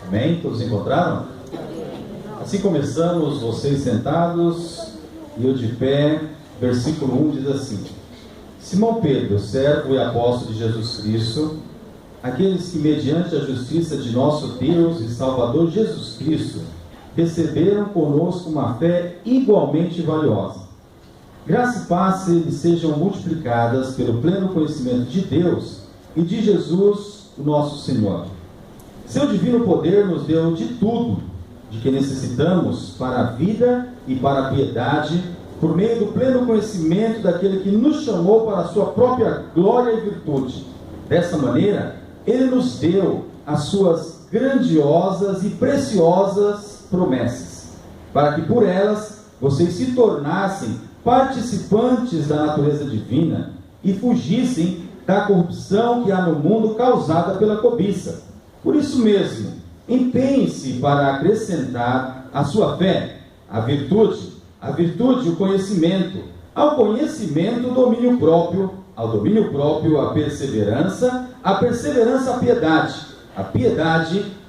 Amém? Todos encontraram? Assim começamos, vocês sentados e eu de pé. Versículo 1 diz assim: Simão Pedro, servo e apóstolo de Jesus Cristo, aqueles que mediante a justiça de nosso Deus e Salvador Jesus Cristo receberam conosco uma fé igualmente valiosa. Graça e paz lhes sejam multiplicadas pelo pleno conhecimento de Deus e de Jesus, o nosso Senhor. Seu divino poder nos deu de tudo de que necessitamos para a vida e para a piedade, por meio do pleno conhecimento daquele que nos chamou para a sua própria glória e virtude. Dessa maneira, Ele nos deu as suas grandiosas e preciosas promessas, para que por elas vocês se tornassem participantes da natureza divina e fugissem da corrupção que há no mundo causada pela cobiça. Por isso mesmo, empenhe-se para acrescentar à sua fé a virtude, o conhecimento, ao conhecimento o domínio próprio, ao domínio próprio a perseverança a piedade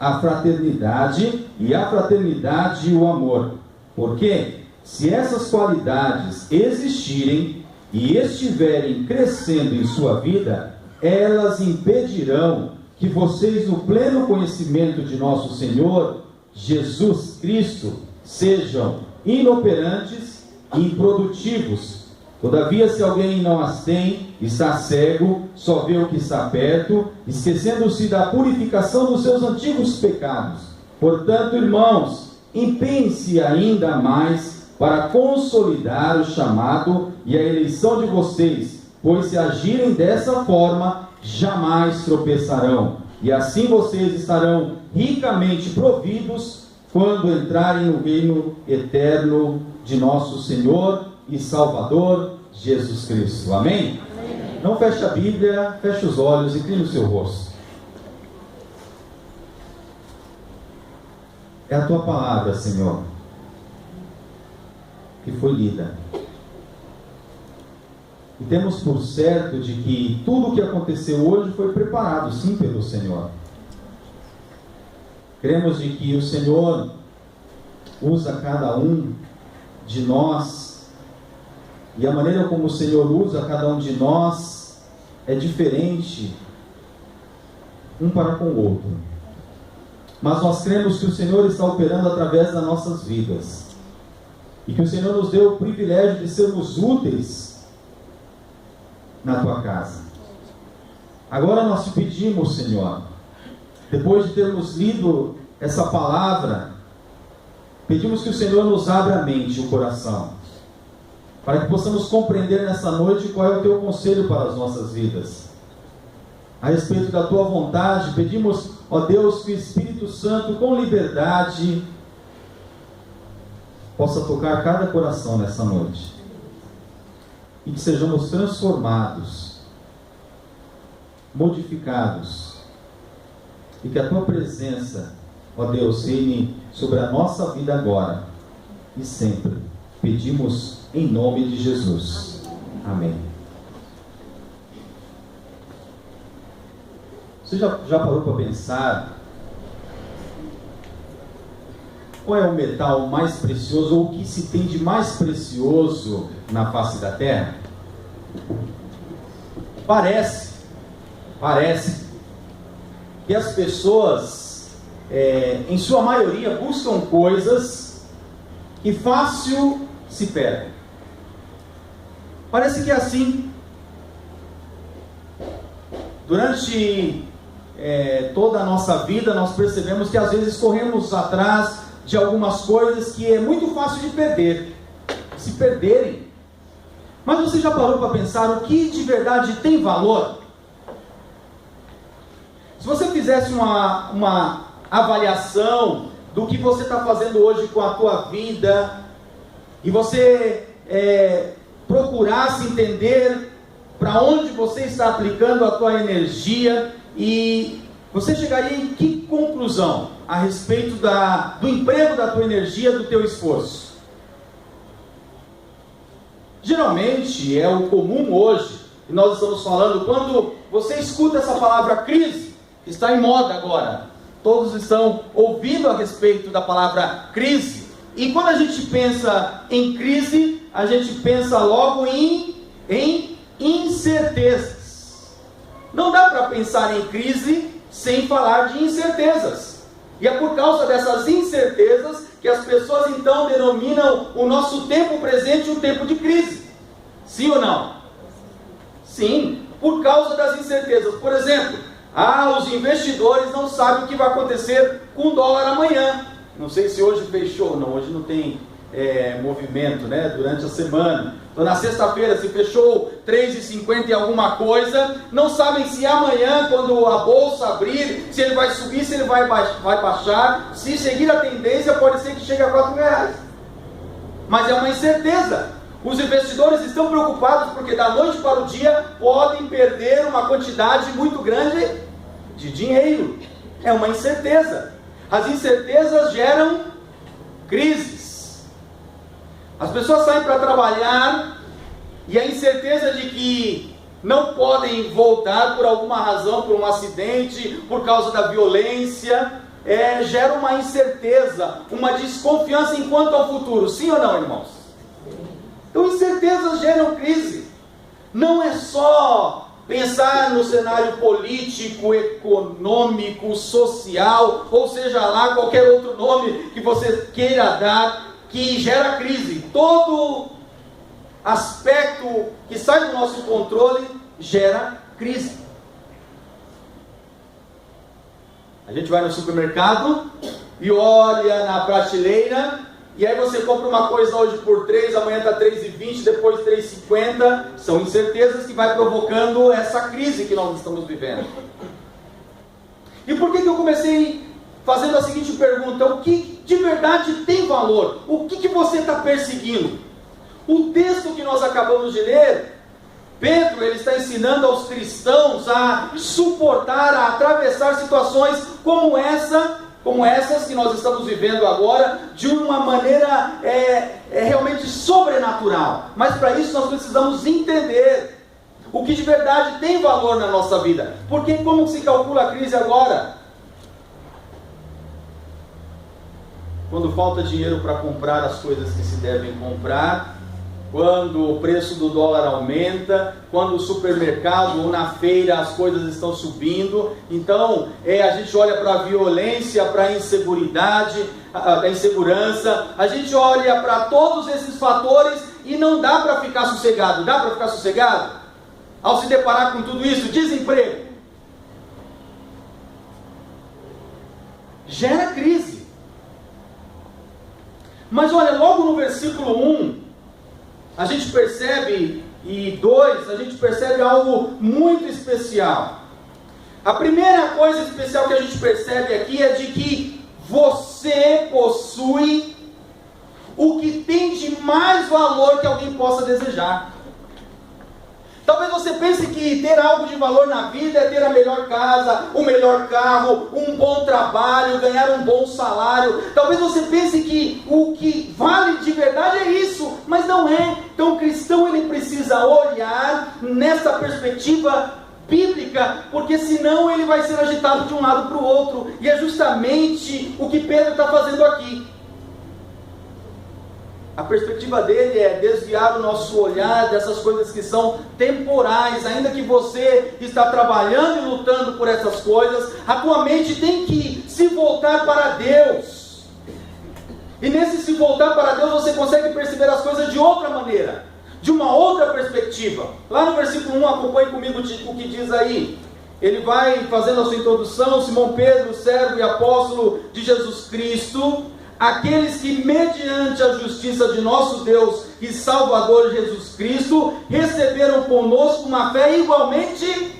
a fraternidade e a fraternidade o amor. Porque se essas qualidades existirem e estiverem crescendo em sua vida, elas impedirão que vocês, no pleno conhecimento de nosso Senhor Jesus Cristo, sejam inoperantes e improdutivos. Todavia, se alguém não as tem, está cego, só vê o que está perto, esquecendo-se da purificação dos seus antigos pecados. Portanto, irmãos, empenhem-se ainda mais para consolidar o chamado e a eleição de vocês, pois se agirem dessa forma, jamais tropeçarão, e assim vocês estarão ricamente providos quando entrarem no reino eterno de nosso Senhor e Salvador Jesus Cristo. Amém? Amém. Não feche a Bíblia, feche os olhos e incline o seu rosto. É a tua palavra, Senhor, que foi lida. E temos por certo de que tudo o que aconteceu hoje foi preparado, sim, pelo Senhor. Cremos de que o Senhor usa cada um de nós, e a maneira como o Senhor usa cada um de nós é diferente um para com o outro. Mas nós cremos que o Senhor está operando através das nossas vidas, e que o Senhor nos deu o privilégio de sermos úteis na tua casa. Agora nós te pedimos, Senhor, depois de termos lido essa palavra, pedimos que o Senhor nos abra a mente e o coração, para que possamos compreender nessa noite qual é o teu conselho para as nossas vidas. A respeito da tua vontade, pedimos, ó Deus, que o Espírito Santo, com liberdade, possa tocar cada coração nessa noite, e que sejamos transformados, modificados, e que a tua presença, ó Deus, reine sobre a nossa vida agora e sempre. Pedimos em nome de Jesus. Amém. Você já parou para pensar qual é o metal mais precioso, ou o que se tem de mais precioso na face da terra? Parece que as pessoas, em sua maioria, buscam coisas que fácil se perdem. Parece que é assim. Durante toda a nossa vida, nós percebemos que às vezes corremos atrás de algumas coisas que é muito fácil de perder, se perderem. Mas você já parou para pensar o que de verdade tem valor? Se você fizesse uma avaliação do que você está fazendo hoje com a tua vida, e você procurasse entender para onde você está aplicando a tua energia, e você chegaria em que conclusão a respeito do emprego da tua energia, do teu esforço? Geralmente é o comum hoje, e nós estamos falando, quando você escuta essa palavra crise, que está em moda agora, Todos estão ouvindo a respeito da palavra crise. E quando a gente pensa em crise, a gente pensa logo em incertezas. Não dá para pensar em crise sem falar de incertezas. E é por causa dessas incertezas que as pessoas então denominam o nosso tempo presente um tempo de crise. Sim ou não? Sim, por causa das incertezas. Por exemplo, os investidores não sabem o que vai acontecer com o dólar amanhã. Não sei se hoje fechou, não, hoje não tem movimento, né, durante a semana. Então na sexta-feira se fechou 3,50 e alguma coisa, não sabem se amanhã, quando a bolsa abrir, se ele vai subir, se ele vai baixar. Se seguir a tendência, pode ser que chegue a R$4. Mas é uma incerteza. Os investidores estão preocupados porque da noite para o dia podem perder uma quantidade muito grande de dinheiro. É uma incerteza. As incertezas geram crises. As pessoas saem para trabalhar e a incerteza de que não podem voltar por alguma razão, por um acidente, por causa da violência, gera uma incerteza, uma desconfiança enquanto ao futuro. Sim ou não, irmãos? Então incertezas geram crise. Não é só pensar no cenário político, econômico, social, ou seja lá, qualquer outro nome que você queira dar, que gera crise. Todo aspecto que sai do nosso controle gera crise. A gente vai no supermercado e olha na prateleira, e aí você compra uma coisa hoje por 3, amanhã está 3,20, depois 3,50. São incertezas que vai provocando essa crise que nós estamos vivendo. E por que eu comecei fazendo a seguinte pergunta? O que de verdade tem valor? O que você está perseguindo? O texto que nós acabamos de ler, Pedro, ele está ensinando aos cristãos a suportar, a atravessar situações como essas que nós estamos vivendo agora, de uma maneira realmente sobrenatural. Mas para isso nós precisamos entender o que de verdade tem valor na nossa vida. Porque como se calcula a crise agora? Quando falta dinheiro para comprar as coisas que se devem comprar, quando o preço do dólar aumenta, quando no supermercado ou na feira as coisas estão subindo. Então a gente olha para a violência, para a inseguridade, a insegurança, a gente olha para todos esses fatores e não dá para ficar sossegado. Dá para ficar sossegado? Ao se deparar com tudo isso, desemprego gera crise. Mas olha, logo no versículo 1, a gente percebe, e 2, a gente percebe algo muito especial. A primeira coisa especial que a gente percebe aqui é de que você possui o que tem de mais valor que alguém possa desejar. Talvez você pense que ter algo de valor na vida é ter a melhor casa, o melhor carro, um bom trabalho, ganhar um bom salário. Talvez você pense que o que vale de verdade é isso, mas não é. Então o cristão ele precisa olhar nessa perspectiva bíblica, porque senão ele vai ser agitado de um lado para o outro. E é justamente o que Pedro está fazendo aqui. A perspectiva dele é desviar o nosso olhar dessas coisas que são temporais. Ainda que você está trabalhando e lutando por essas coisas, a tua mente tem que se voltar para Deus. E nesse se voltar para Deus, você consegue perceber as coisas de outra maneira, de uma outra perspectiva. Lá no versículo 1, acompanhe comigo o que diz aí. Ele vai fazendo a sua introdução: Simão Pedro, servo e apóstolo de Jesus Cristo, aqueles que mediante a justiça de nosso Deus e Salvador Jesus Cristo, receberam conosco uma fé igualmente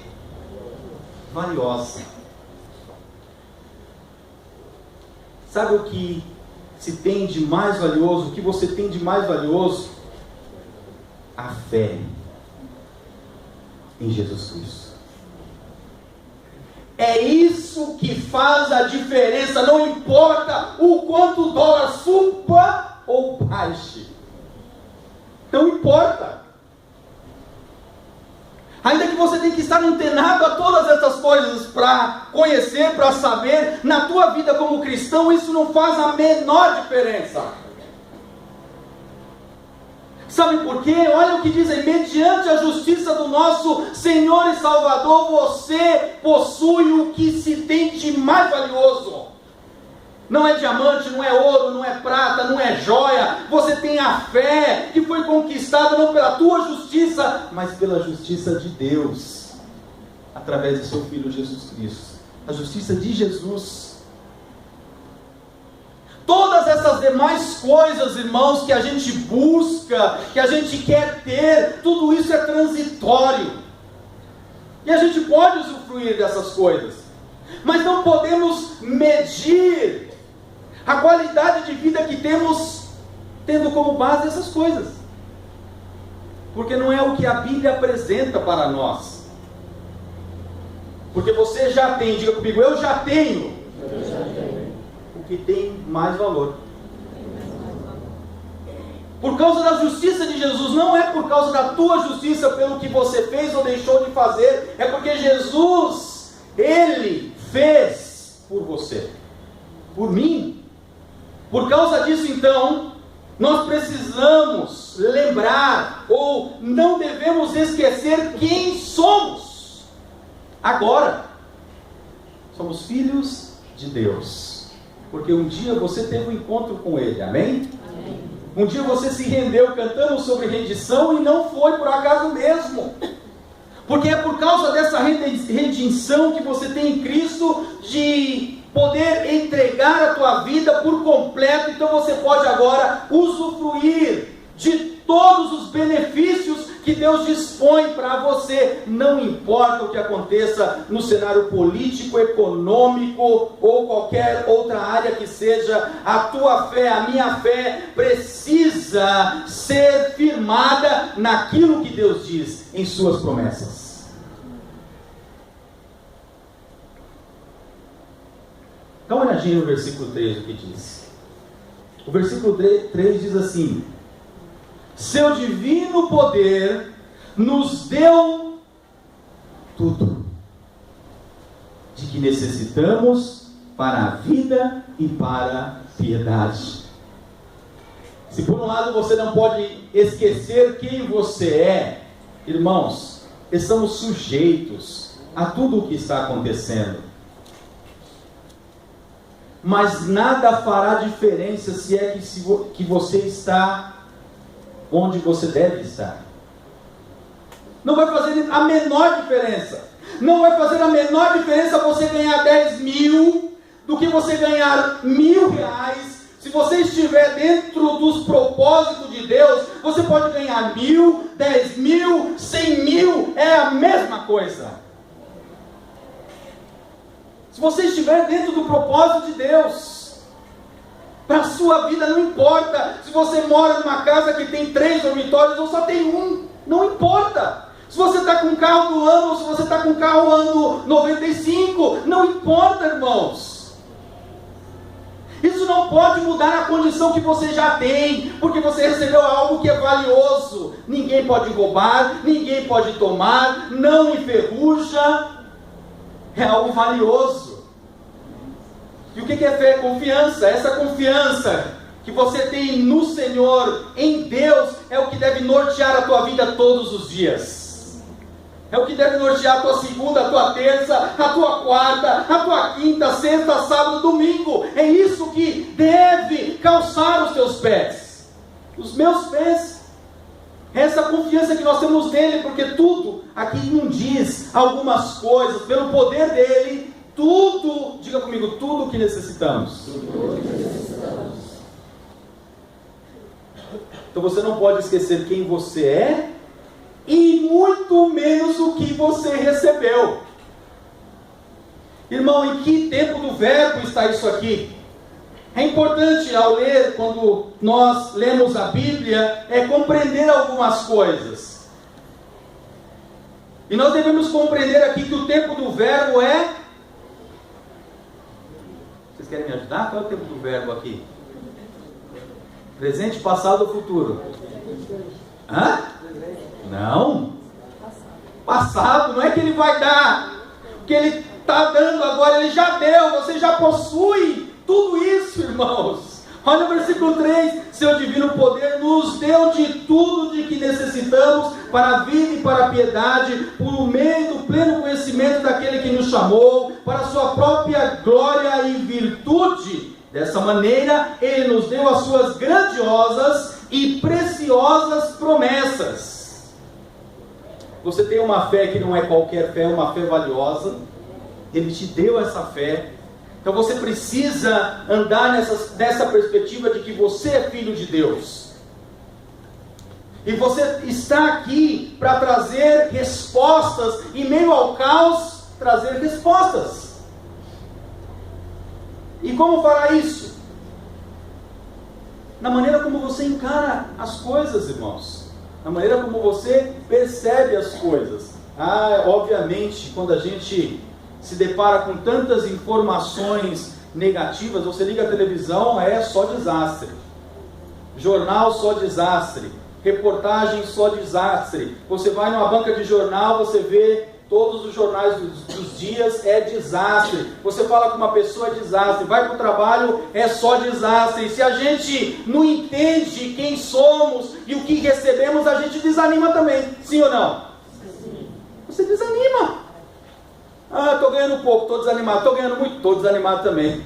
valiosa. Sabe o que se tem de mais valioso? O que você tem de mais valioso? A fé em Jesus Cristo. É isso que faz a diferença. Não importa o quanto o dólar suba ou baixe. Não importa. Ainda que você tenha que estar antenado a todas essas coisas para conhecer, para saber, na tua vida como cristão, isso não faz a menor diferença. Sabe por quê? Olha o que diz aí: mediante a justiça do nosso Senhor e Salvador, você possui o que se tem de mais valioso. Não é diamante, não é ouro, não é prata, não é joia. Você tem a fé que foi conquistada não pela tua justiça, mas pela justiça de Deus, através do seu Filho Jesus Cristo. A justiça de Jesus. Todas essas demais coisas, irmãos, que a gente busca, que a gente quer ter, tudo isso é transitório. E a gente pode usufruir dessas coisas, mas não podemos medir a qualidade de vida que temos tendo como base essas coisas, porque não é o que a Bíblia apresenta para nós. Porque você já tem, diga comigo, eu já tenho o que tem mais valor. Por causa da justiça de Jesus, não é por causa da tua justiça, pelo que você fez ou deixou de fazer, é porque Jesus, Ele fez por você, por mim. Por causa disso, então, nós precisamos lembrar, ou não devemos esquecer quem somos. Agora, somos filhos de Deus, porque um dia você teve um encontro com Ele, amém? Amém. Um dia você se rendeu cantando sobre redenção, e não foi por acaso mesmo, porque é por causa dessa redenção que você tem em Cristo, de poder entregar a tua vida por completo. Então você pode agora usufruir de todos os benefícios que Deus dispõe para você, não importa o que aconteça no cenário político, econômico ou qualquer outra área que seja. A tua fé, a minha fé, precisa ser firmada naquilo que Deus diz em suas promessas. Dá uma olhadinha no versículo 3, o que diz. O versículo 3 diz assim: seu divino poder nos deu tudo de que necessitamos para a vida e para a piedade. Se por um lado você não pode esquecer quem você é, irmãos, estamos sujeitos a tudo o que está acontecendo. Mas nada fará diferença se é que você está onde você deve estar. Não vai fazer a menor diferença. Não vai fazer a menor diferença você ganhar 10 mil do que você ganhar R$1.000. Se você estiver dentro dos propósitos de Deus, você pode ganhar 1.000, 10 mil, 100 mil, é a mesma coisa. Se você estiver dentro do propósito de Deus, para a sua vida, não importa se você mora numa casa que tem 3 dormitórios ou só tem um, não importa. Se você está com o carro do ano ou se você está com o carro ano 95, não importa, irmãos. Isso não pode mudar a condição que você já tem, porque você recebeu algo que é valioso. Ninguém pode roubar, ninguém pode tomar, não enferruja. É algo valioso. E o que é fé? Confiança. Essa confiança que você tem no Senhor, em Deus, é o que deve nortear a tua vida todos os dias. É o que deve nortear a tua segunda, a tua terça, a tua quarta, a tua quinta, sexta, sábado, domingo. É isso que deve calçar os teus pés, os meus pés. Essa confiança que nós temos nele, porque tudo, aqui não diz algumas coisas, pelo poder dele, tudo, diga comigo, tudo o que necessitamos. Então você não pode esquecer quem você é, e muito menos o que você recebeu. Irmão, em que tempo do verbo está isso aqui? É importante, ao ler, quando nós lemos a Bíblia, compreender algumas coisas. E nós devemos compreender aqui que o tempo do verbo é... Vocês querem me ajudar? Qual é o tempo do verbo aqui? Presente, passado ou futuro? Hã? Não. Passado, não é que ele vai dar. que Ele está dando agora, Ele já deu, você já possui tudo isso, irmãos. Olha o versículo 3, seu divino poder nos deu de tudo de que necessitamos para a vida e para a piedade, por meio do pleno conhecimento daquele que nos chamou, para a sua própria glória e virtude. Dessa maneira, Ele nos deu as suas grandiosas e preciosas promessas. Você tem uma fé que não é qualquer fé, é uma fé valiosa. Ele te deu essa fé. Então você precisa andar nessa perspectiva de que você é filho de Deus. E você está aqui para trazer respostas, em meio ao caos, trazer respostas. E como fará isso? Na maneira como você encara as coisas, irmãos. Na maneira como você percebe as coisas. Obviamente, quando a gente se depara com tantas informações negativas, você liga a televisão, é só desastre. Jornal, só desastre. Reportagem, só desastre. Você vai numa banca de jornal, você vê todos os jornais dos dias, é desastre. Você fala com uma pessoa, é desastre. Vai para o trabalho, é só desastre. E se a gente não entende quem somos e o que recebemos, a gente desanima também. Sim ou não? Sim. Você desanima. Estou ganhando pouco, estou desanimado. Estou ganhando muito, estou desanimado também.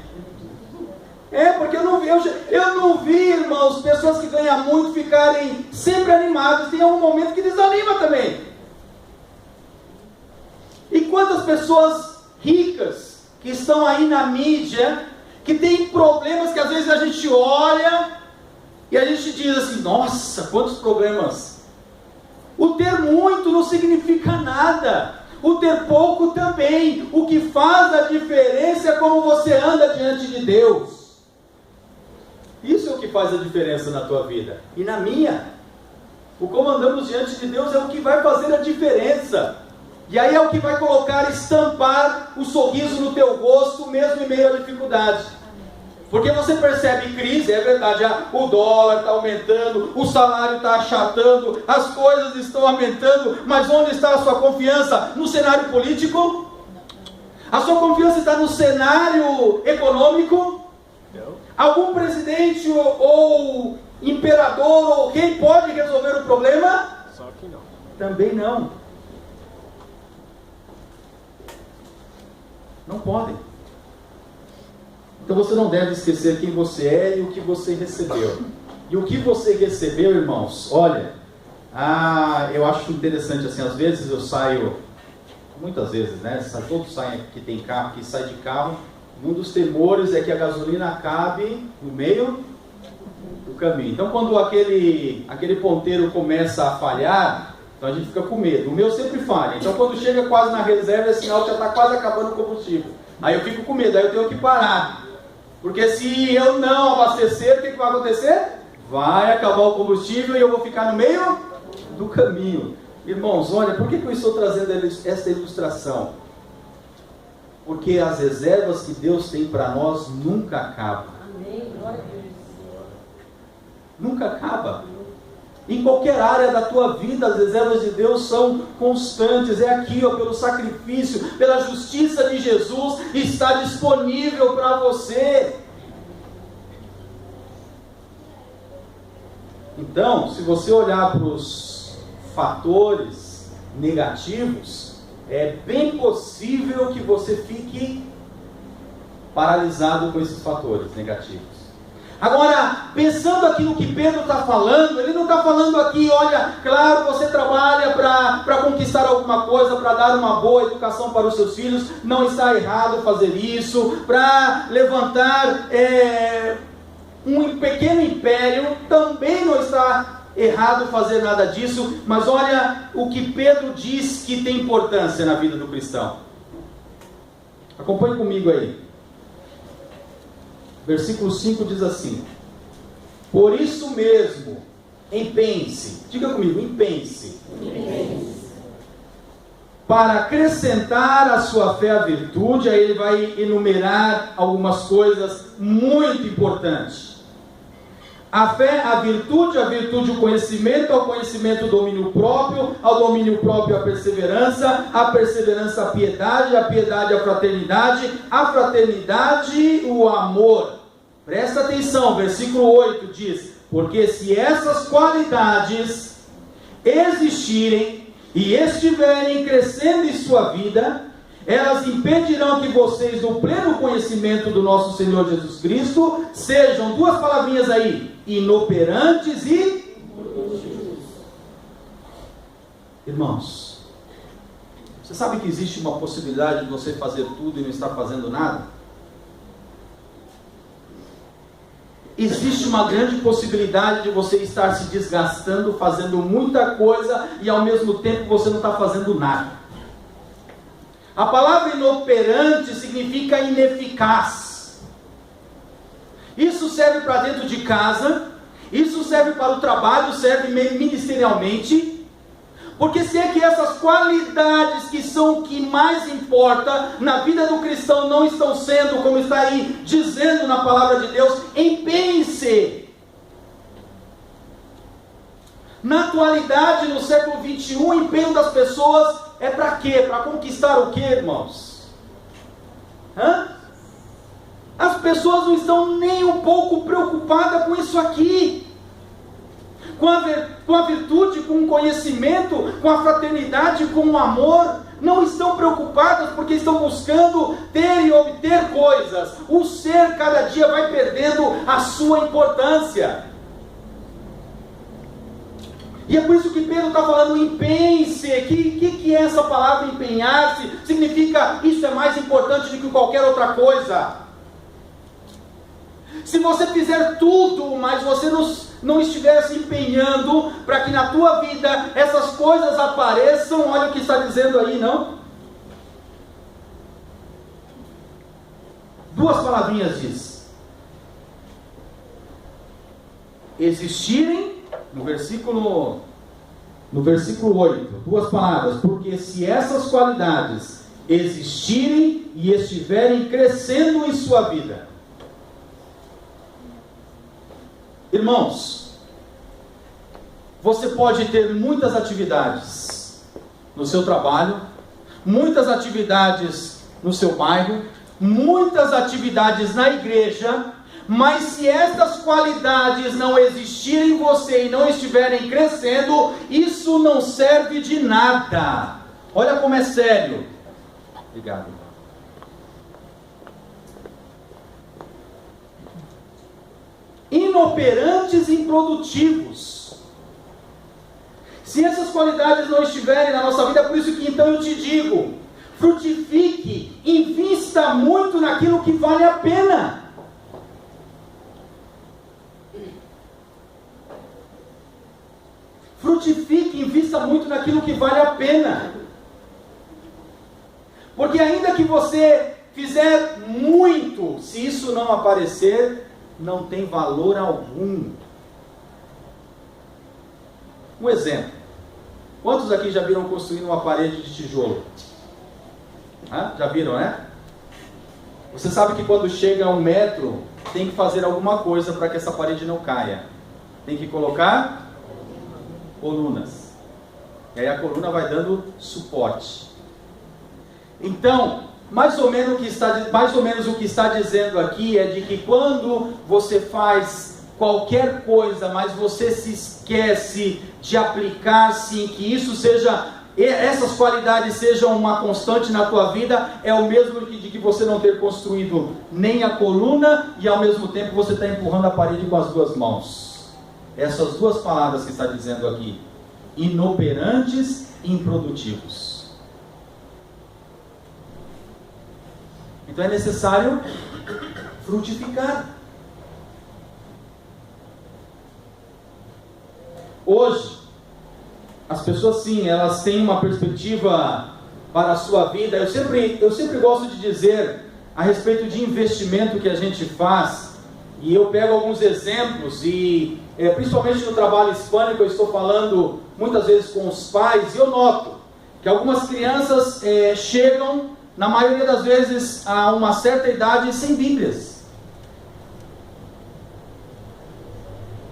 Porque eu não vi, irmãos, pessoas que ganham muito ficarem sempre animadas. Tem algum momento que desanima também. E quantas pessoas ricas que estão aí na mídia, que têm problemas que às vezes a gente olha e a gente diz assim, nossa, quantos problemas. O ter muito não significa nada. O ter pouco também. O que faz a diferença é como você anda diante de Deus. Isso é o que faz a diferença na tua vida e na minha. O como andamos diante de Deus é o que vai fazer a diferença. E aí é o que vai colocar, estampar o sorriso no teu rosto, mesmo em meio à dificuldade. Porque você percebe crise, é verdade, o dólar está aumentando, o salário está achatando, as coisas estão aumentando, mas onde está a sua confiança? No cenário político? A sua confiança está no cenário econômico? Não. Algum presidente ou imperador ou rei pode resolver o problema? Só que não. Também não. Não podem. Então você não deve esquecer quem você é e o que você recebeu. E o que você recebeu, irmãos, olha, eu acho interessante assim, às vezes eu saio, muitas vezes, né? Todos saem que tem carro, que sai de carro. Um dos temores é que a gasolina acabe no meio do caminho. Então quando aquele ponteiro começa a falhar, então a gente fica com medo. O meu sempre falha. Então quando chega quase na reserva, é sinal que já está quase acabando o combustível. Aí eu fico com medo, aí eu tenho que parar. Porque se eu não abastecer, o que vai acontecer? Vai acabar o combustível e eu vou ficar no meio do caminho. Irmãos, olha, por que eu estou trazendo esta ilustração? Porque as reservas que Deus tem para nós nunca acabam. Amém. Glória a Deus. Nunca acaba. Em qualquer área da tua vida, as reservas de Deus são constantes. É aqui, pelo sacrifício, pela justiça de Jesus, está disponível para você. Então, se você olhar para os fatores negativos, é bem possível que você fique paralisado com esses fatores negativos. Agora, pensando aqui no que Pedro está falando, ele não está falando aqui, olha, claro, você trabalha para conquistar alguma coisa, para dar uma boa educação para os seus filhos, não está errado fazer isso, para levantar um pequeno império, também não está errado fazer nada disso, mas olha o que Pedro diz que tem importância na vida do cristão. Acompanhe comigo aí. Versículo 5 diz assim: por isso mesmo, empenhe-se, diga comigo, empenhe-se, para acrescentar à sua fé a virtude. Aí ele vai enumerar algumas coisas muito importantes. A fé, a virtude o conhecimento, ao conhecimento o domínio próprio, ao domínio próprio a perseverança a piedade, a fraternidade o amor. Presta atenção, versículo 8 diz: porque se essas qualidades existirem e estiverem crescendo em sua vida, elas impedirão que vocês, no pleno conhecimento do nosso Senhor Jesus Cristo, sejam, duas palavrinhas aí, inoperantes e... Irmãos, você sabe que existe uma possibilidade de você fazer tudo e não estar fazendo nada? Existe uma grande possibilidade de você estar se desgastando, fazendo muita coisa e ao mesmo tempo você não está fazendo nada. A palavra inoperante significa ineficaz. Isso serve para dentro de casa, isso serve para o trabalho, serve ministerialmente, porque se é que essas qualidades que são o que mais importa na vida do cristão não estão sendo, como está aí dizendo na palavra de Deus, empenhe-se. Na atualidade, no século 21, o empenho das pessoas é para quê? Para conquistar o quê, irmãos? As pessoas não estão nem um pouco preocupadas com isso aqui. Com a virtude, com o conhecimento, com a fraternidade, com o amor. Não estão preocupadas porque estão buscando ter e obter coisas. O ser cada dia vai perdendo a sua importância. E é por isso que Pedro está falando empenhe-se. Que é essa palavra empenhar-se? Significa isso é mais importante do que qualquer outra coisa. Se você fizer tudo, mas você não estiver se empenhando para que na tua vida essas coisas apareçam, olha o que está dizendo aí, não? Duas palavrinhas diz: existirem. No versículo 8, duas palavras: porque se essas qualidades existirem e estiverem crescendo em sua vida. Irmãos, você pode ter muitas atividades no seu trabalho, muitas atividades no seu bairro, muitas atividades na igreja, mas se estas qualidades não existirem em você e não estiverem crescendo, isso não serve de nada. Olha como é sério. Obrigado. Inoperantes e improdutivos. Se essas qualidades não estiverem na nossa vida, é por isso que então eu te digo, frutifique, invista muito naquilo que vale a pena. Frutifique, invista muito naquilo que vale a pena. Porque ainda que você fizer muito, se isso não aparecer, não tem valor algum. Um exemplo. Quantos aqui já viram construindo uma parede de tijolo? Já viram, né? Você sabe que quando chega a 1 metro, tem que fazer alguma coisa para que essa parede não caia. Tem que colocar colunas. E aí a coluna vai dando suporte. Então, mais ou menos o que está dizendo aqui é de que quando você faz qualquer coisa, mas você se esquece de aplicar-se em que isso seja, essas qualidades sejam uma constante na tua vida, é o mesmo de que você não ter construído nem a coluna e ao mesmo tempo você está empurrando a parede com as duas mãos. Essas duas palavras que está dizendo aqui: inoperantes e improdutivos. Então é necessário frutificar. Hoje, as pessoas sim, elas têm uma perspectiva para a sua vida. Eu sempre gosto de dizer a respeito de investimento que a gente faz, e eu pego alguns exemplos, e principalmente no trabalho hispânico, eu estou falando muitas vezes com os pais, e eu noto que algumas crianças chegam, na maioria das vezes, a uma certa idade sem Bíblias.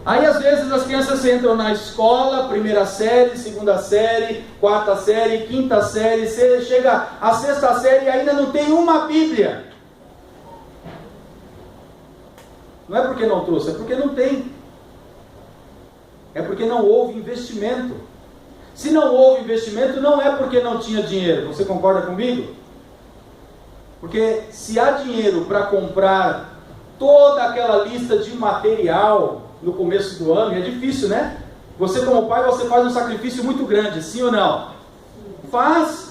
Aí às vezes as crianças entram na escola, primeira série, segunda série, quarta série, quinta série, chega à sexta série e ainda não tem uma Bíblia. Não é porque não trouxe, é porque não tem. É porque não houve investimento. Se não houve investimento, não é porque não tinha dinheiro. Você concorda comigo? Porque se há dinheiro para comprar toda aquela lista de material no começo do ano, e é difícil, né? Você como pai, você faz um sacrifício muito grande, sim ou não?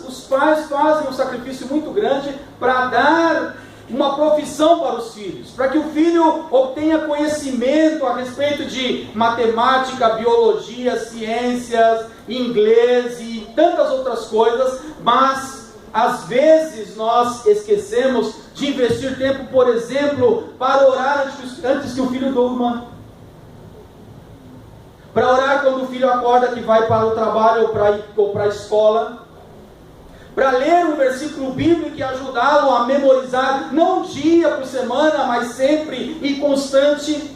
Os pais fazem um sacrifício muito grande para dar uma profissão para os filhos, para que o filho obtenha conhecimento a respeito de matemática, biologia, ciências, inglês e tantas outras coisas, mas às vezes nós esquecemos de investir tempo, por exemplo, para orar antes que o filho durma, para orar quando o filho acorda que vai para o trabalho ou para a escola, para ler um versículo bíblico e ajudá-lo a memorizar, não um dia por semana, mas sempre e constante.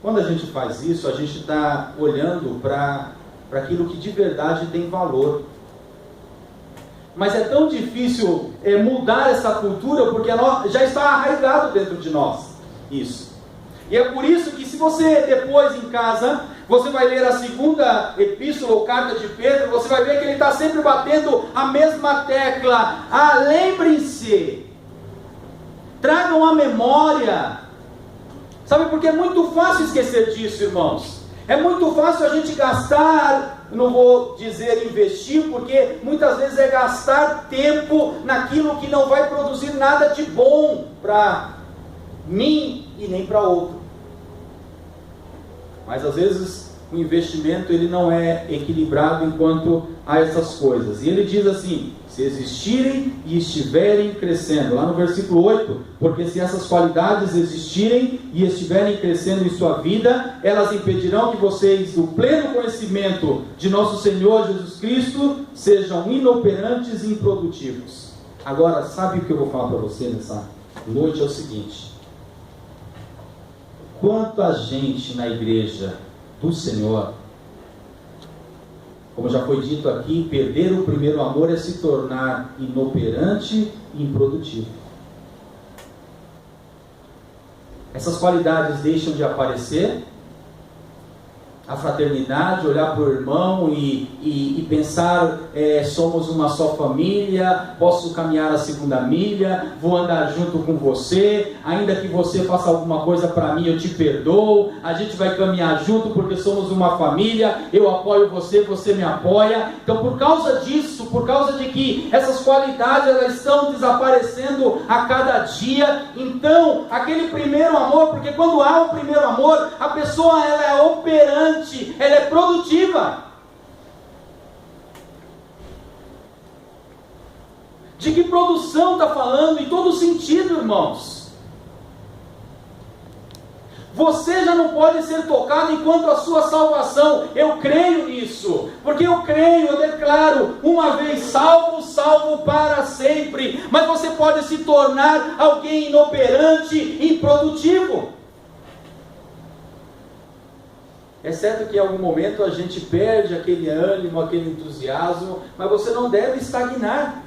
Quando a gente faz isso, a gente está olhando para aquilo que de verdade tem valor. Mas é tão difícil mudar essa cultura, porque já está arraigado dentro de nós isso. E é por isso que se você depois em casa, você vai ler a segunda epístola ou carta de Pedro, você vai ver que ele está sempre batendo a mesma tecla. Lembrem-se, tragam a memória. Sabe, porque é muito fácil esquecer disso, irmãos. É muito fácil a gente gastar, não vou dizer investir, porque muitas vezes é gastar tempo naquilo que não vai produzir nada de bom para mim e nem para outro. Mas às vezes o investimento ele não é equilibrado enquanto há essas coisas. E ele diz assim: se existirem e estiverem crescendo, lá no versículo 8, porque se essas qualidades existirem e estiverem crescendo em sua vida, elas impedirão que vocês, do pleno conhecimento de nosso Senhor Jesus Cristo, sejam inoperantes e improdutivos. Agora, sabe o que eu vou falar para você nessa noite? É o seguinte: quanta gente na igreja do Senhor, como já foi dito aqui, perder o primeiro amor é se tornar inoperante e improdutivo. Essas qualidades deixam de aparecer. A fraternidade, olhar para o irmão e pensar, somos uma só família, posso caminhar a segunda milha, vou andar junto com você, ainda que você faça alguma coisa para mim, eu te perdoo, a gente vai caminhar junto porque somos uma família, eu apoio você, você me apoia. Então, por causa disso, por causa de que essas qualidades elas estão desaparecendo a cada dia, então, aquele primeiro amor, porque quando há o primeiro amor, a pessoa ela é operante, ela é produtiva. De que produção está falando? Em todo sentido, irmãos. Você já não pode ser tocado enquanto a sua salvação. Eu creio nisso, porque eu creio, eu declaro, uma vez salvo, salvo para sempre. Mas você pode se tornar alguém inoperante e improdutivo. É certo que em algum momento a gente perde aquele ânimo, aquele entusiasmo, mas você não deve estagnar.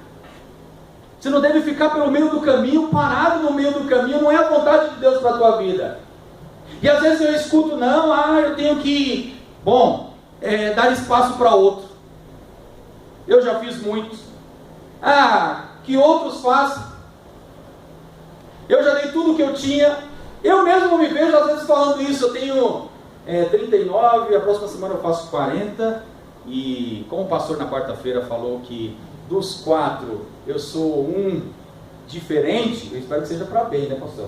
Você não deve ficar pelo meio do caminho, parado no meio do caminho. Não é a vontade de Deus para a tua vida. E às vezes eu escuto, eu tenho que, dar espaço para outro. Eu já fiz muitos. Que outros façam. Eu já dei tudo o que eu tinha. Eu mesmo me vejo às vezes falando isso. Eu tenho 39, a próxima semana eu faço 40, e como o pastor na quarta-feira falou que dos 4 eu sou um diferente, eu espero que seja para bem, né, pastor?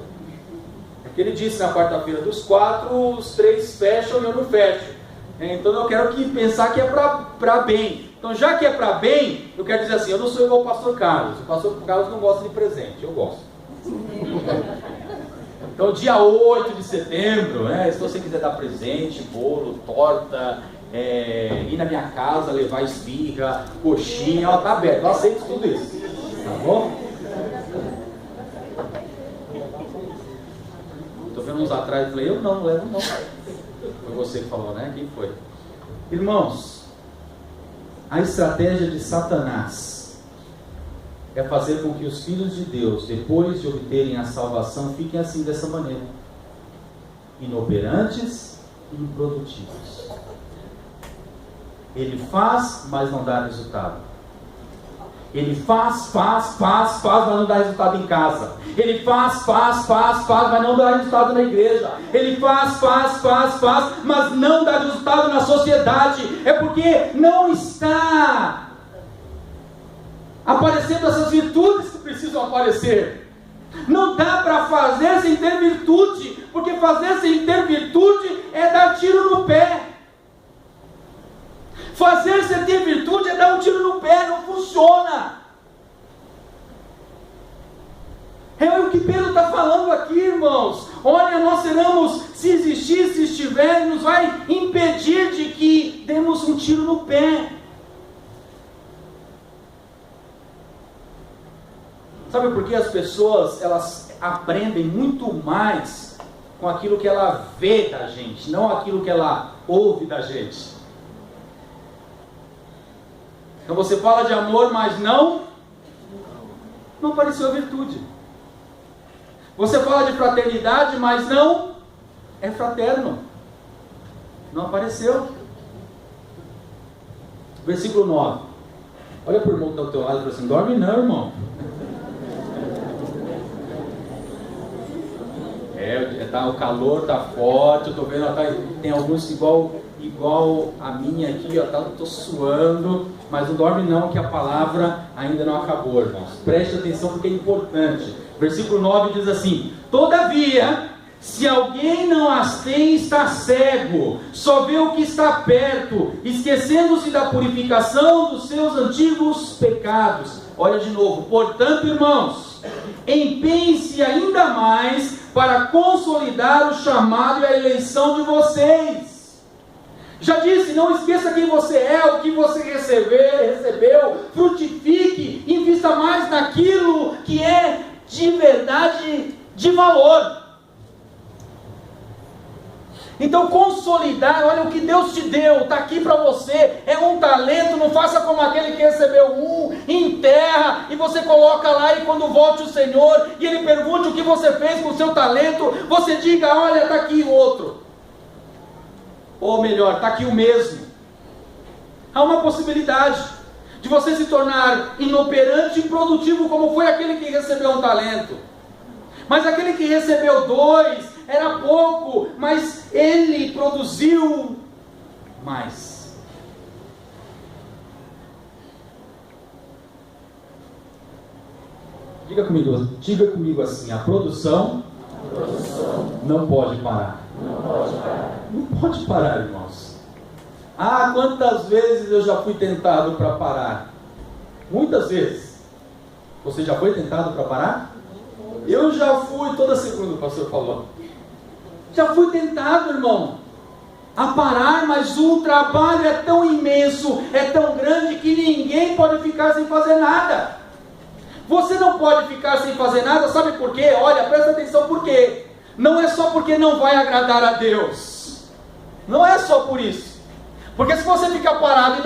É que ele disse na quarta-feira, dos 4, os 3 fecham e eu não fecho. Então eu quero pensar que é para bem. Então, já que é para bem, eu quero dizer assim, eu não sou igual o pastor Carlos. O pastor Carlos não gosta de presente, eu gosto. Então, dia 8 de setembro, se você quiser dar presente, bolo, torta, ir na minha casa, levar esfirra, coxinha, tá aberto, eu aceito tudo isso, tá bom? uns atrás, eu falei, eu não levo não. Foi você que falou, né? Quem foi? Irmãos, a estratégia de Satanás é fazer com que os filhos de Deus, depois de obterem a salvação, fiquem assim, dessa maneira: inoperantes e improdutivos. Ele faz, mas não dá resultado. Ele faz, mas não dá resultado em casa. Ele faz, mas não dá resultado na igreja. Ele faz, mas não dá resultado na sociedade. É porque não está aparecendo essas virtudes que precisam aparecer. Não dá para fazer sem ter virtude, porque fazer sem ter virtude é dar tiro no pé. Fazer sem ter virtude é dar um tiro no pé, não funciona. É o que Pedro está falando aqui, irmãos. Olha, nós seremos, se existir, se estiver, nos vai impedir de que demos um tiro no pé. Sabe por que as pessoas, elas aprendem muito mais com aquilo que ela vê da gente, não aquilo que ela ouve da gente? Então você fala de amor, mas não apareceu a virtude. Você fala de fraternidade, mas não é fraterno. Não apareceu. Versículo 9. Olha para o irmão que está ao teu lado e fala assim: dorme não, irmão. O calor está forte, eu estou vendo, tem alguns igual a minha aqui, estou suando, mas não dorme não, que a palavra ainda não acabou, irmãos. Preste atenção porque é importante. Versículo 9 diz assim: todavia, se alguém não as tem, está cego, só vê o que está perto, esquecendo-se da purificação dos seus antigos pecados. Olha de novo: portanto, irmãos, empenhem-se ainda mais para consolidar o chamado e a eleição de vocês. Já disse, não esqueça quem você é, o que você recebeu, frutifique, invista mais naquilo que é de verdade, de valor. Então consolidar, olha o que Deus te deu, está aqui para você, é um talento. Não faça como aquele que recebeu enterra e você coloca lá, e quando volte o Senhor e Ele pergunte o que você fez com o seu talento, você diga: olha, está aqui o outro, ou melhor, está aqui o mesmo. Há uma possibilidade de você se tornar inoperante e improdutivo, como foi aquele que recebeu um talento. Mas aquele que recebeu 2, era pouco, mas ele produziu mais. Diga comigo assim: a produção não pode parar. Não pode parar, irmãos. Quantas vezes eu já fui tentado para parar? Muitas vezes. Você já foi tentado para parar? Eu já fui, toda segunda o pastor falou. Já fui tentado, irmão, a parar, mas o trabalho é tão imenso, é tão grande, que ninguém pode ficar sem fazer nada. Você não pode ficar sem fazer nada, sabe por quê? Olha, presta atenção, por quê? Não é só porque não vai agradar a Deus. Não é só por isso. Porque se você ficar parado,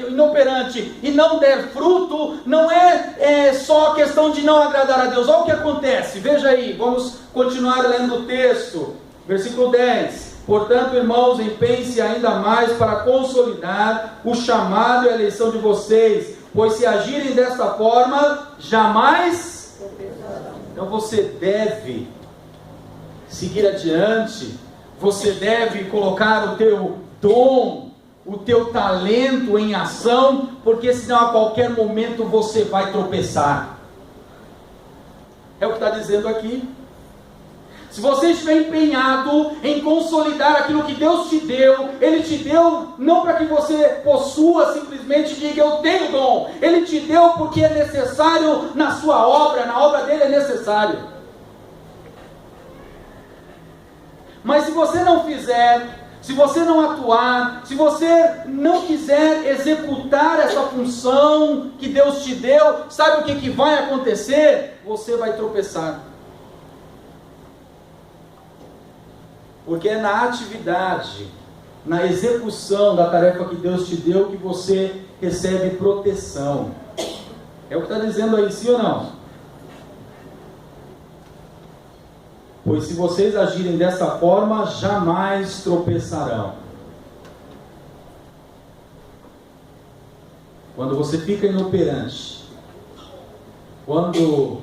inoperante e não der fruto, não é só questão de não agradar a Deus. Olha o que acontece, veja aí, vamos continuar lendo o texto. Versículo 10: portanto, irmãos, empenhem-se ainda mais para consolidar o chamado e a eleição de vocês, pois se agirem desta forma, jamais. Então você deve seguir adiante, você deve colocar o teu dom, o teu talento em ação, porque senão a qualquer momento você vai tropeçar. É o que está dizendo aqui. Se você estiver empenhado em consolidar aquilo que Deus te deu, Ele te deu não para que você possua, simplesmente diga: eu tenho dom. Ele te deu porque é necessário na sua obra, na obra dele é necessário. Mas se você não fizer, se você não atuar, se você não quiser executar essa função que Deus te deu, sabe o que vai acontecer? Você vai tropeçar. porque é na atividade, na execução da tarefa que Deus te deu, que você recebe proteção. É o que está dizendo aí, sim ou não? Pois se vocês agirem dessa forma, jamais tropeçarão. Quando você fica inoperante, quando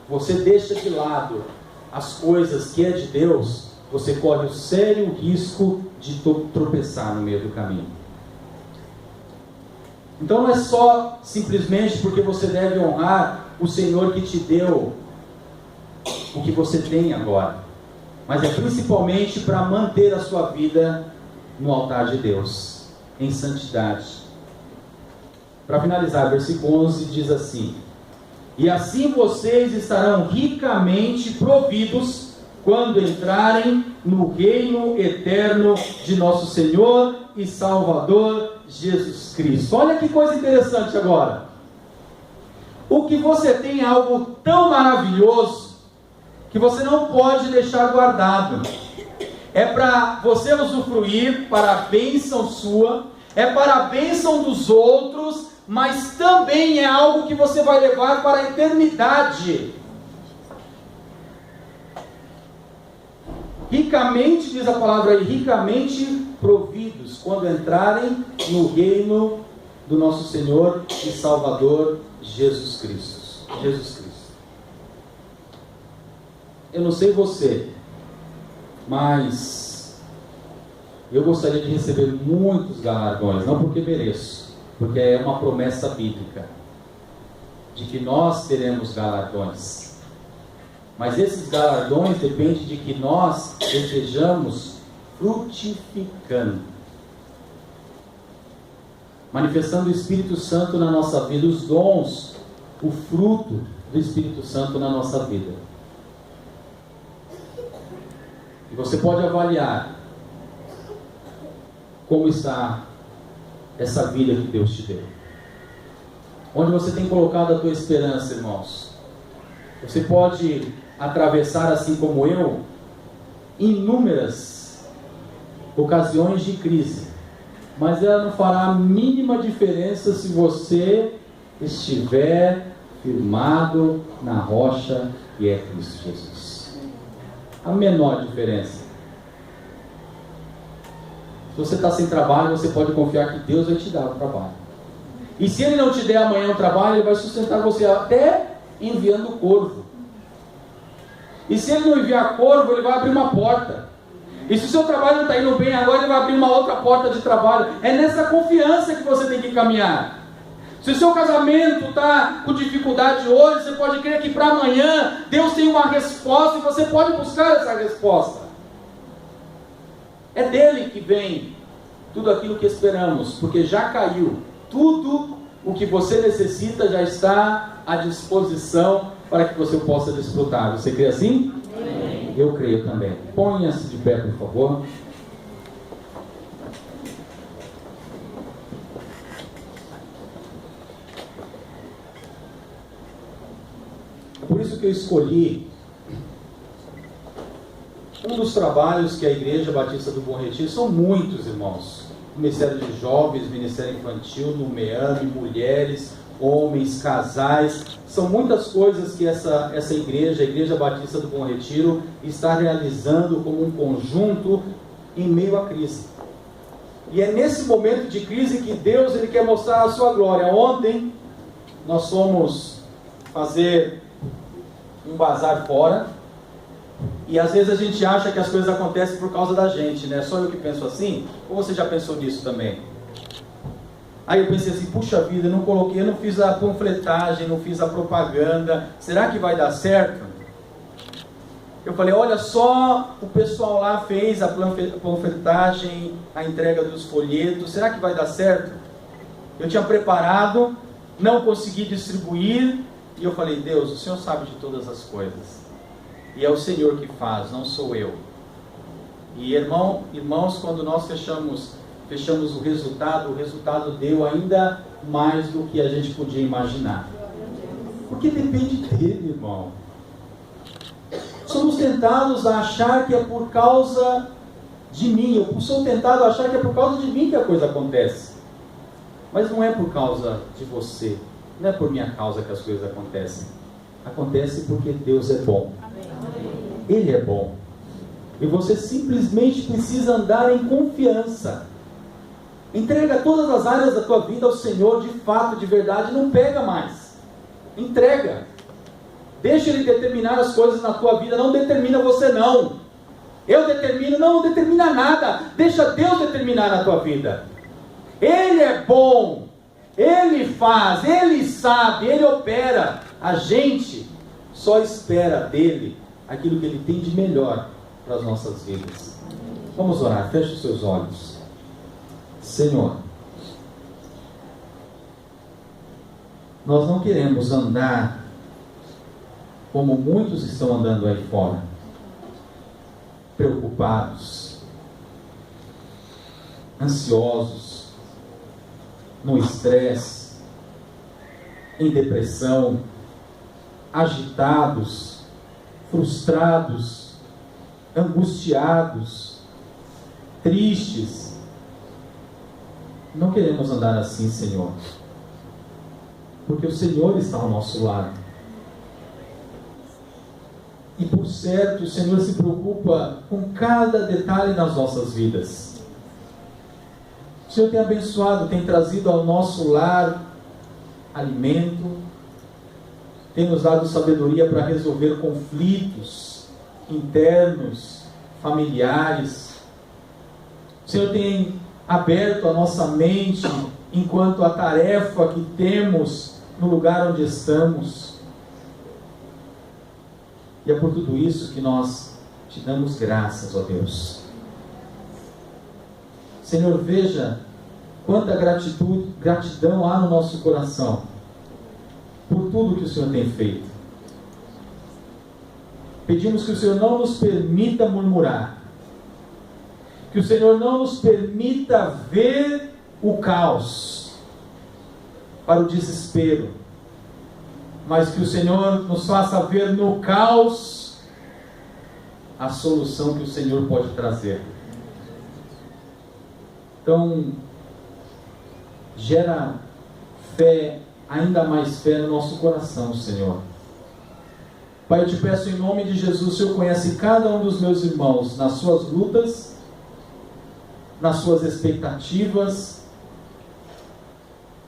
você deixa de lado as coisas que é de Deus, você corre o sério risco de tropeçar no meio do caminho. Então não é só simplesmente porque você deve honrar o Senhor que te deu o que você tem agora, mas é principalmente para manter a sua vida no altar de Deus, em santidade. Para finalizar, versículo 11 diz assim: e assim vocês estarão ricamente providos quando entrarem no reino eterno de nosso Senhor e Salvador Jesus Cristo. Olha que coisa interessante agora. O que você tem é algo tão maravilhoso que você não pode deixar guardado. É para você usufruir, para a bênção sua, é para a bênção dos outros, mas também é algo que você vai levar para a eternidade. Ricamente, diz a palavra aí, ricamente providos, quando entrarem no reino do nosso Senhor e Salvador Jesus Cristo. Jesus Cristo. Eu não sei você, mas eu gostaria de receber muitos galardões, não porque mereço, porque é uma promessa bíblica, de que nós teremos galardões. Mas esses galardões dependem de que nós estejamos frutificando, manifestando o Espírito Santo na nossa vida, os dons, o fruto do Espírito Santo na nossa vida. E você pode avaliar como está essa vida que Deus te deu. Onde você tem colocado a tua esperança, irmãos? Você pode atravessar, assim como eu, inúmeras ocasiões de crise, mas ela não fará a mínima diferença se você estiver firmado na rocha que é Cristo Jesus. A menor diferença. Se você está sem trabalho, você pode confiar que Deus vai te dar o trabalho. E se Ele não te der amanhã o trabalho, Ele vai sustentar você até enviando o corvo. E se Ele não enviar corvo, Ele vai abrir uma porta. E se o seu trabalho não está indo bem agora, Ele vai abrir uma outra porta de trabalho. É nessa confiança que você tem que caminhar. Se o seu casamento está com dificuldade hoje, você pode crer que para amanhã Deus tem uma resposta e você pode buscar essa resposta. É dele que vem tudo aquilo que esperamos, porque já caiu. Tudo o que você necessita já está à disposição para que você possa desfrutar. Você crê assim? Amém. Eu creio também. Ponha-se de pé, por favor. Por isso que eu escolhi um dos trabalhos que a Igreja Batista do Bom Retiro, são muitos, irmãos, Ministério de Jovens, Ministério Infantil, Numeame, mulheres, homens, casais, são muitas coisas que essa igreja, a Igreja Batista do Bom Retiro, está realizando como um conjunto em meio à crise. E é nesse momento de crise que Deus Ele quer mostrar a sua glória. Ontem nós fomos fazer um bazar fora, e às vezes a gente acha que as coisas acontecem por causa da gente, né? Só eu que penso assim? Ou você já pensou nisso também? Aí eu pensei assim, puxa vida, eu não fiz a panfletagem, não fiz a propaganda, será que vai dar certo? Eu falei, olha só, o pessoal lá fez a panfletagem, a entrega dos folhetos, será que vai dar certo? Eu tinha preparado, não consegui distribuir, e eu falei, Deus, o Senhor sabe de todas as coisas. E é o Senhor que faz, não sou eu. E irmãos, quando nós fechamos o resultado deu ainda mais do que a gente podia imaginar. Porque depende dele, irmão. Somos tentados a achar que é por causa de mim. Eu sou tentado a achar que é por causa de mim que a coisa acontece. Mas não é por causa de você. Não é por minha causa que as coisas acontecem. Acontece porque Deus é bom. Ele é bom. E você simplesmente precisa andar em confiança. Entrega todas as áreas da tua vida ao Senhor, de fato, de verdade. Não pega mais. Entrega. Deixa Ele determinar as coisas na tua vida. Não determina você não. Eu determino, não determina nada. Deixa Deus determinar na tua vida. Ele é bom. Ele faz, Ele sabe, Ele opera. A gente só espera dEle aquilo que Ele tem de melhor para as nossas vidas. Vamos orar, feche os seus olhos. Senhor, nós não queremos andar como muitos estão andando aí fora, preocupados, ansiosos, no estresse, em depressão, agitados, frustrados, angustiados, tristes. Não queremos andar assim, Senhor, porque o Senhor está ao nosso lado. E por certo, o Senhor se preocupa com cada detalhe nas nossas vidas. O Senhor tem abençoado, tem trazido ao nosso lar alimento, tem nos dado sabedoria para resolver conflitos internos, familiares. O Senhor tem aberto a nossa mente enquanto a tarefa que temos no lugar onde estamos. E é por tudo isso que nós te damos graças, ó Deus. Senhor, veja quanta gratidão há no nosso coração por tudo que o Senhor tem feito. Pedimos que o Senhor não nos permita murmurar, que o Senhor não nos permita ver o caos para o desespero, mas que o Senhor nos faça ver no caos a solução que o Senhor pode trazer. Então, gera fé, ainda mais fé no nosso coração, Senhor. Pai, eu te peço em nome de Jesus, o Senhor conhece cada um dos meus irmãos nas suas lutas, nas suas expectativas,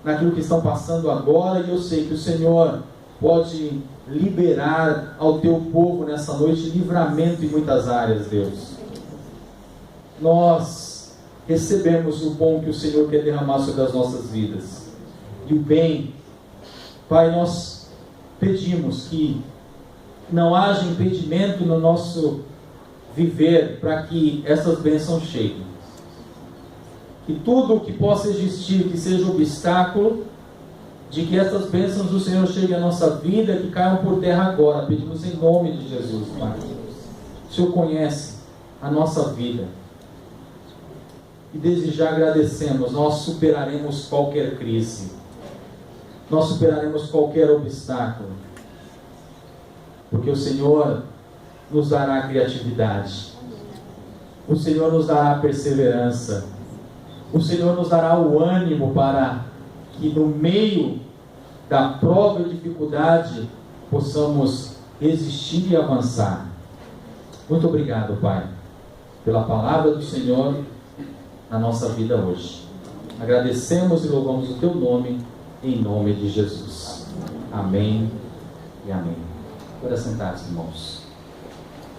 naquilo que estão passando agora, e eu sei que o Senhor pode liberar ao teu povo nessa noite livramento em muitas áreas, Deus. Nós recebemos o bom que o Senhor quer derramar sobre as nossas vidas, e o bem. Pai, nós pedimos que não haja impedimento no nosso viver para que essas bênçãos cheguem. Que tudo o que possa existir, que seja obstáculo, de que essas bênçãos do Senhor cheguem à nossa vida, que caiam por terra agora. Pedimos em nome de Jesus, Pai. O Senhor conhece a nossa vida. E desde já agradecemos, nós superaremos qualquer crise. Nós superaremos qualquer obstáculo. Porque o Senhor nos dará criatividade. O Senhor nos dará perseverança. O Senhor nos dará o ânimo para que no meio da prova e dificuldade possamos resistir e avançar. Muito obrigado, Pai, pela palavra do Senhor na nossa vida hoje. Agradecemos e louvamos o teu nome, em nome de Jesus. Amém e amém. Pode assentar-se, irmãos.